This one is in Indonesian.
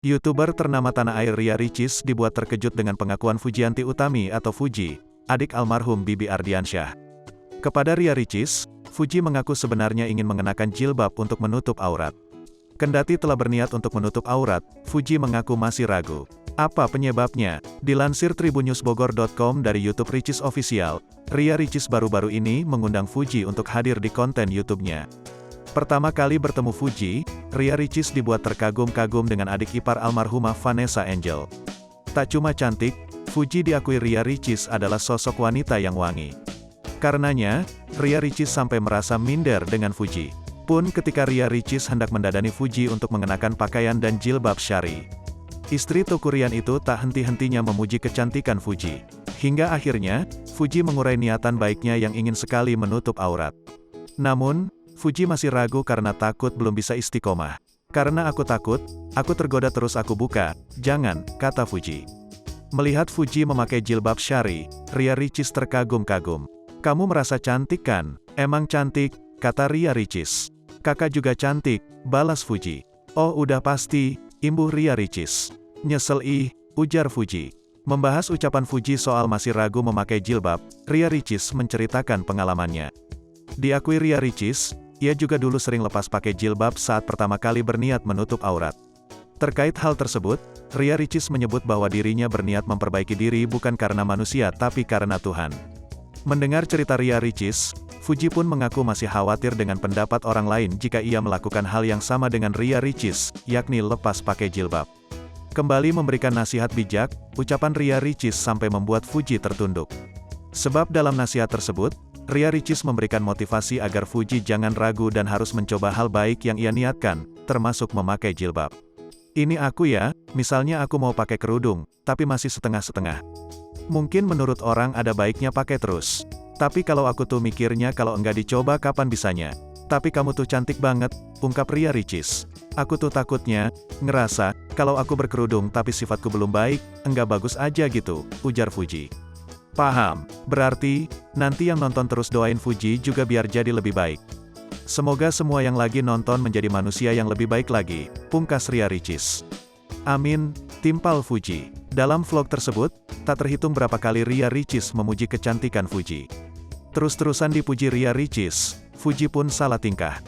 YouTuber ternama tanah air Ria Ricis dibuat terkejut dengan pengakuan Fujianti Utami atau Fuji, adik almarhum Bibi Ardiansyah. Kepada Ria Ricis, Fuji mengaku sebenarnya ingin mengenakan jilbab untuk menutup aurat. Kendati telah berniat untuk menutup aurat, Fuji mengaku masih ragu. Apa penyebabnya? Dilansir tribunnews.bogor.com dari YouTube Ricis Official, Ria Ricis baru-baru ini mengundang Fuji untuk hadir di konten YouTube-nya. Pertama kali bertemu Fuji, Ria Ricis dibuat terkagum-kagum dengan adik ipar almarhumah Vanessa Angel. Tak cuma cantik, Fuji diakui Ria Ricis adalah sosok wanita yang wangi. Karenanya, Ria Ricis sampai merasa minder dengan Fuji. Pun ketika Ria Ricis hendak mendadani Fuji untuk mengenakan pakaian dan jilbab syari. Istri Tokurian itu tak henti-hentinya memuji kecantikan Fuji. Hingga akhirnya, Fuji mengurai niatan baiknya yang ingin sekali menutup aurat. Namun, Fuji masih ragu karena takut belum bisa istiqomah. Karena aku takut, aku tergoda terus aku buka, jangan, kata Fuji. Melihat Fuji memakai jilbab syari, Ria Ricis terkagum-kagum. Kamu merasa cantik kan? Emang cantik, kata Ria Ricis. Kakak juga cantik, balas Fuji. Oh udah pasti, imbuh Ria Ricis. Nyesel ujar Fuji. Membahas ucapan Fuji soal masih ragu memakai jilbab, Ria Ricis menceritakan pengalamannya. Diakui Ria Ricis, ia juga dulu sering lepas pakai jilbab saat pertama kali berniat menutup aurat. Terkait hal tersebut, Ria Ricis menyebut bahwa dirinya berniat memperbaiki diri bukan karena manusia tapi karena Tuhan. Mendengar cerita Ria Ricis, Fuji pun mengaku masih khawatir dengan pendapat orang lain jika ia melakukan hal yang sama dengan Ria Ricis, yakni lepas pakai jilbab. Kembali memberikan nasihat bijak, ucapan Ria Ricis sampai membuat Fuji tertunduk. Sebab dalam nasihat tersebut, Ria Ricis memberikan motivasi agar Fuji jangan ragu dan harus mencoba hal baik yang ia niatkan, termasuk memakai jilbab. Ini aku ya, misalnya aku mau pakai kerudung, tapi masih setengah-setengah. Mungkin menurut orang ada baiknya pakai terus. Tapi kalau aku tuh mikirnya kalau enggak dicoba kapan bisanya. Tapi kamu tuh cantik banget, ungkap Ria Ricis. Aku tuh takutnya, ngerasa, kalau aku berkerudung tapi sifatku belum baik, enggak bagus aja gitu, ujar Fuji. Paham, berarti, nanti yang nonton terus doain Fuji juga biar jadi lebih baik. Semoga semua yang lagi nonton menjadi manusia yang lebih baik lagi, pungkas Ria Ricis. Amin, timpal Fuji. Dalam vlog tersebut, tak terhitung berapa kali Ria Ricis memuji kecantikan Fuji. Terus-terusan dipuji Ria Ricis, Fuji pun salah tingkah.